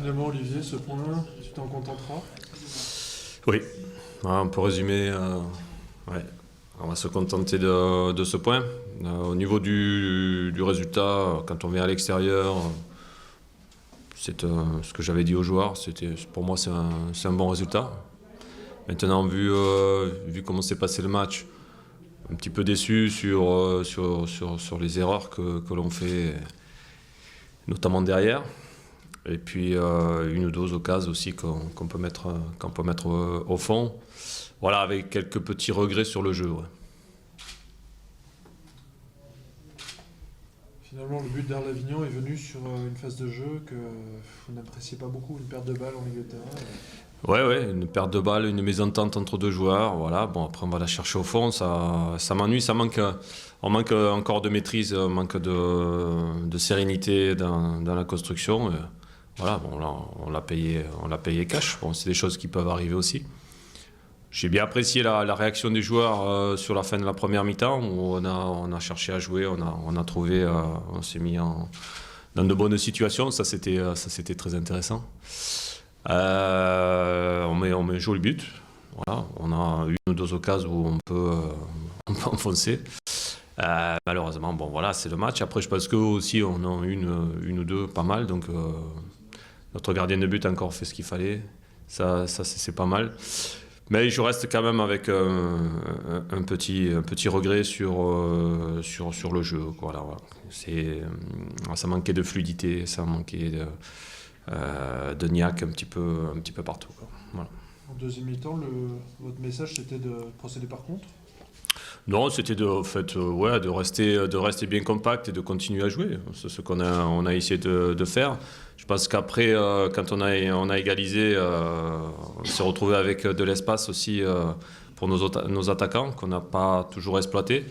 Finalement, Olivier, ce point, tu t'en contenteras? Oui, voilà, on peut résumer. Ouais. On va se contenter de ce point. Au niveau du résultat, quand on vient à l'extérieur, c'est ce que j'avais dit aux joueurs. Pour moi, c'est un bon résultat. Maintenant, vu comment s'est passé le match, un petit peu déçu sur les erreurs que l'on fait, notamment derrière. Et puis une ou deux occasions aussi qu'on peut mettre au fond. Voilà, avec quelques petits regrets sur le jeu. Ouais. Finalement, le but d'Arles-Avignon est venu sur une phase de jeu que vous n'appréciez pas beaucoup, une perte de balle en milieu de terrain. Ouais, une perte de balle, une mésentente entre deux joueurs. Voilà, bon, après on va la chercher au fond. Ça m'ennuie, on manque encore de maîtrise, on manque de sérénité dans la construction. Voilà, bon, là, on l'a payé cash. Bon, c'est des choses qui peuvent arriver aussi. J'ai bien apprécié la réaction des joueurs sur la fin de la première mi-temps où on a cherché à jouer, on a trouvé, on s'est mis dans de bonnes situations. Ça, c'était très intéressant. On met un joli but. Voilà, on a une ou deux occasions où on peut enfoncer. Malheureusement, bon, voilà, c'est le match. Après, je pense qu'eux aussi, on en a une ou deux pas mal. Donc, notre gardien de but a encore fait ce qu'il fallait. Ça c'est pas mal. Mais je reste quand même avec un petit regret sur le jeu. Voilà. Ça manquait de fluidité, ça manquait de niaque un petit peu partout. Voilà. En deuxième mi-temps, votre message c'était de procéder par contre? Non, c'était de rester bien compact et de continuer à jouer. C'est ce qu'on a essayé de faire. Je pense qu'après, quand on a égalisé, on s'est retrouvé avec de l'espace aussi pour nos attaquants qu'on n'a pas toujours exploité,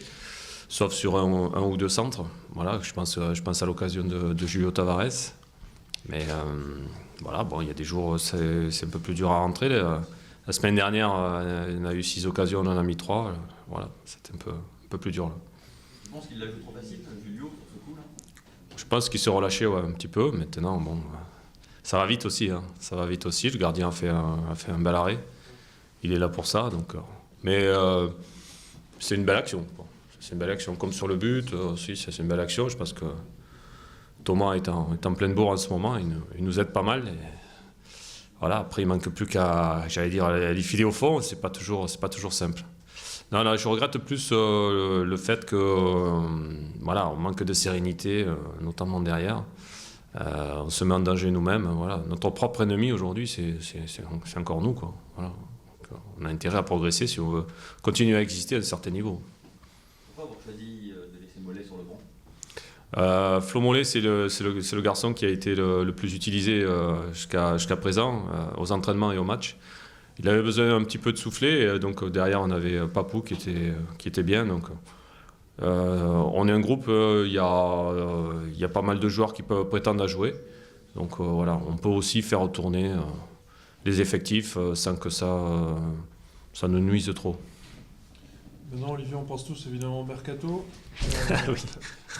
sauf sur un ou deux centres. Voilà, je pense à l'occasion de Julio Tavares. Mais voilà, bon, il y a des jours c'est un peu plus dur à rentrer. La semaine dernière, on a eu 6 occasions, on en a mis 3. Voilà, c'était un peu plus dur. Là. Tu penses qu'il l'a joué trop facile, Julio, sur ce coup-là? Je pense qu'il s'est relâché un petit peu. Maintenant, bon, ça va vite aussi. Ça va vite aussi. Le gardien a fait un bel arrêt. Il est là pour ça. Donc, mais c'est une belle action. Bon. C'est une belle action. Comme sur le but aussi, c'est une belle action. Je pense que Thomas est en pleine bourre en ce moment. Il nous aide pas mal. Et voilà, après, il manque plus qu'à, les filer au fond. C'est pas toujours simple. Non, je regrette plus le fait que voilà, on manque de sérénité, notamment derrière. On se met en danger nous-mêmes. Voilà. Notre propre ennemi aujourd'hui, c'est encore nous. Quoi. Voilà. Donc, on a intérêt à progresser si on veut continuer à exister à un certain niveau. Pourquoi avoir choisi de laisser Mollet sur le banc? Flo Mollet, c'est le garçon qui a été le plus utilisé jusqu'à présent, aux entraînements et aux matchs. Il avait besoin un petit peu de souffler, et donc derrière on avait Papou qui était bien. Donc, on est un groupe, il y a pas mal de joueurs qui peuvent prétendre à jouer. Donc voilà, on peut aussi faire retourner les effectifs sans que ça ne nuise trop. Maintenant, Olivier, on pense tous évidemment au mercato. Oui.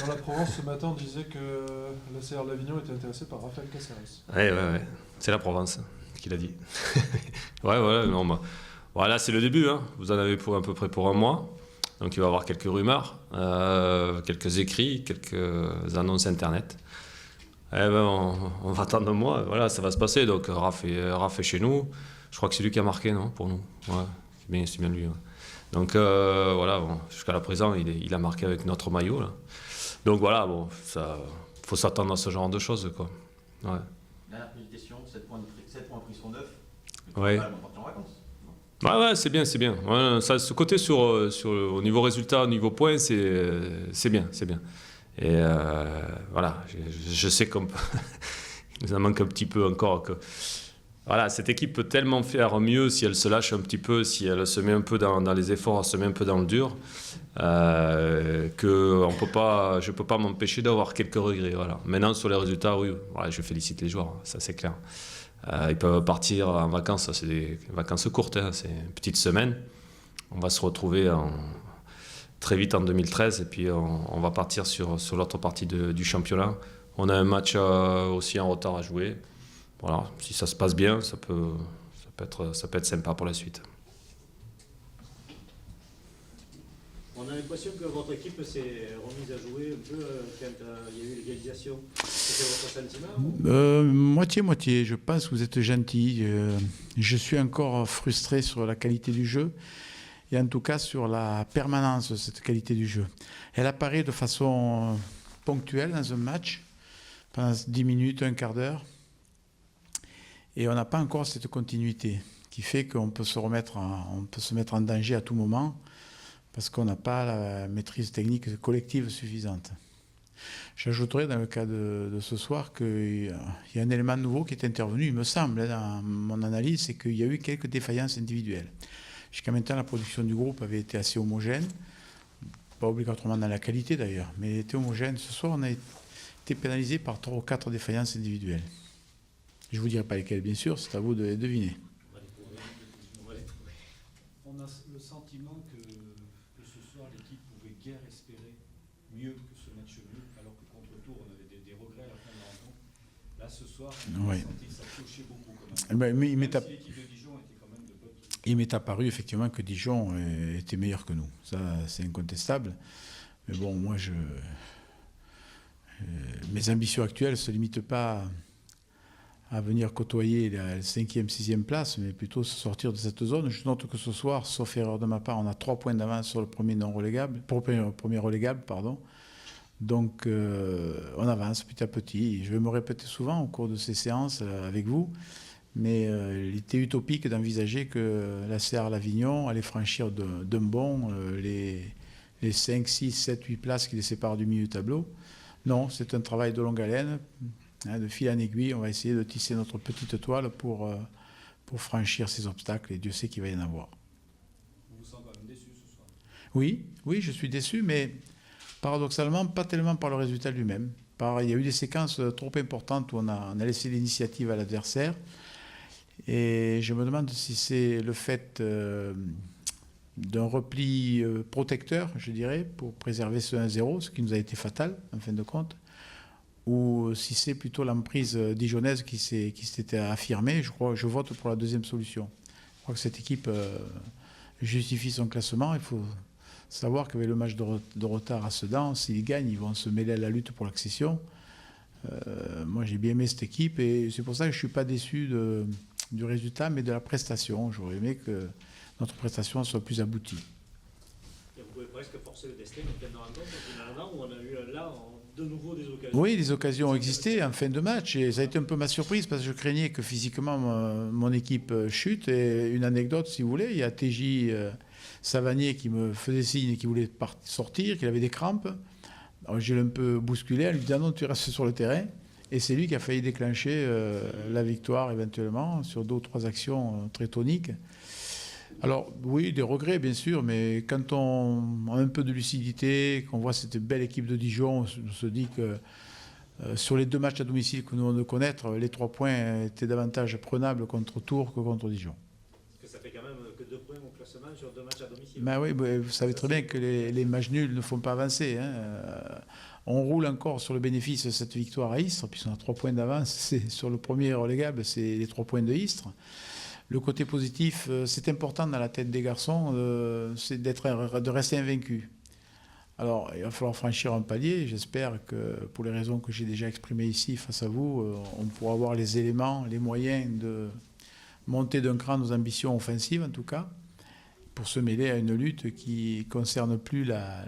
Dans la Provence, ce matin, on disait que la CR de l'Avignon était intéressée par Raphaël Caceres. Ouais. C'est la Provence qu'il a dit. Ouais, non, voilà, c'est le début. Vous en avez pour à peu près pour un mois. Donc il va y avoir quelques rumeurs, quelques écrits, quelques annonces internet. On va attendre un mois. Voilà, ça va se passer. Donc Raph est chez nous. Je crois que c'est lui qui a marqué, non, pour nous. Ouais, c'est bien lui. Ouais. Donc voilà, bon, jusqu'à la présent, il a marqué avec notre maillot. Là. Donc voilà, bon, faut s'attendre à ce genre de choses, quoi. Ouais. Dernière petite question, 7 points pris sur 9. Ouais. On va partir en vacances. Ouais, c'est bien. Ouais, ça, ce côté au niveau résultat, au niveau points, c'est bien. Et voilà, je sais qu'il nous en manque un petit peu encore. Voilà, cette équipe peut tellement faire mieux si elle se lâche un petit peu, si elle se met un peu dans les efforts, elle se met un peu dans le dur, que je peux pas m'empêcher d'avoir quelques regrets. Voilà. Maintenant, sur les résultats, oui, je félicite les joueurs, ça c'est clair. Ils peuvent partir en vacances, c'est des vacances courtes, c'est une petite semaine. On va se retrouver très vite en 2013 et puis on va partir sur l'autre partie du championnat. On a un match aussi en retard à jouer. voilà, si ça se passe bien, ça peut être sympa pour la suite. On a l'impression que votre équipe s'est remise à jouer un peu quand il y a eu l'égalisation. C'était votre sentiment Moitié-moitié. Je pense que vous êtes gentil. Je suis encore frustré sur la qualité du jeu et en tout cas sur la permanence de cette qualité du jeu. Elle apparaît de façon ponctuelle dans un match, pendant 10 minutes, un quart d'heure. Et on n'a pas encore cette continuité qui fait qu'on peut se mettre en danger à tout moment parce qu'on n'a pas la maîtrise technique collective suffisante. J'ajouterais dans le cas de ce soir qu'il y a un élément nouveau qui est intervenu, il me semble, dans mon analyse, c'est qu'il y a eu quelques défaillances individuelles. Jusqu'à maintenant, la production du groupe avait été assez homogène, pas obligatoirement dans la qualité d'ailleurs, mais elle était homogène. Ce soir, on a été pénalisé par 3 ou 4 défaillances individuelles. Je ne vous dirai pas lesquelles, bien sûr, c'est à vous de les deviner. On a le sentiment que ce soir, l'équipe pouvait guère espérer mieux que ce match nul, alors que contre Tours, on avait des regrets à la fin de la rencontre. Là, ce soir, on a senti que ça clochait beaucoup quand même. Mais si l'équipe de Dijon était quand même de bonne qualité. Il m'est apparu effectivement que Dijon était meilleur que nous. Ça, c'est incontestable. Mais bon, moi, mes ambitions actuelles ne se limitent pas à venir côtoyer la 5e, 6e place, mais plutôt se sortir de cette zone. Je note que ce soir, sauf erreur de ma part, on a 3 points d'avance sur le premier premier relégable, pardon. Donc, on avance petit à petit. Je vais me répéter souvent au cours de ces séances avec vous, mais il était utopique d'envisager que la CR L'Avignon allait franchir d'un bond les 5, 6, 7, 8 places qui les séparent du milieu du tableau. Non, c'est un travail de longue haleine. De fil en aiguille, on va essayer de tisser notre petite toile pour franchir ces obstacles, et Dieu sait qu'il va y en avoir. Vous vous sentez quand même déçu ce soir? Oui, je suis déçu, mais paradoxalement, pas tellement par le résultat lui-même. Il y a eu des séquences trop importantes où on a laissé l'initiative à l'adversaire, et je me demande si c'est le fait d'un repli protecteur, je dirais, pour préserver ce 1-0, ce qui nous a été fatal, en fin de compte, ou si c'est plutôt l'emprise dijonnaise qui s'était affirmée. Je vote pour la deuxième solution. Je crois que cette équipe justifie son classement. Il faut savoir qu'avec le match de retard à Sedan, s'ils gagnent, ils vont se mêler à la lutte pour l'accession. Moi, j'ai bien aimé cette équipe, et c'est pour ça que je ne suis pas déçu du résultat, mais de la prestation. J'aurais aimé que notre prestation soit plus aboutie. Et vous pouvez presque forcer le destin en pleine rencontre, finalement, où on a eu là de nouveau des occasions. Oui, les occasions ont existé en fin de match, et ça a été un peu ma surprise parce que je craignais que physiquement mon équipe chute. Et une anecdote, si vous voulez, il y a TJ Savanier qui me faisait signe et qui voulait sortir, qu'il avait des crampes. Alors je l'ai un peu bousculé en lui disant non, tu restes sur le terrain. Et c'est lui qui a failli déclencher la victoire éventuellement sur 2 ou 3 actions très toniques. Alors oui, des regrets bien sûr, mais quand on a un peu de lucidité, qu'on voit cette belle équipe de Dijon, on se dit que sur les 2 matchs à domicile que nous venons de connaître, les 3 points étaient davantage prenables contre Tours que contre Dijon. Parce que ça fait quand même que 2 points au classement sur 2 matchs à domicile. Ben oui, vous savez très bien que les matchs nuls ne font pas avancer. On roule encore sur le bénéfice de cette victoire à Istres, puisqu'on a 3 points d'avance. Sur le premier relégable, c'est les 3 points de Istres. Le côté positif, c'est important dans la tête des garçons, c'est de rester invaincu. Alors, il va falloir franchir un palier. J'espère que, pour les raisons que j'ai déjà exprimées ici face à vous, on pourra avoir les éléments, les moyens de monter d'un cran nos ambitions offensives, en tout cas, pour se mêler à une lutte qui ne concerne plus la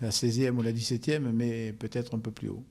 16e ou la 17e, mais peut-être un peu plus haut.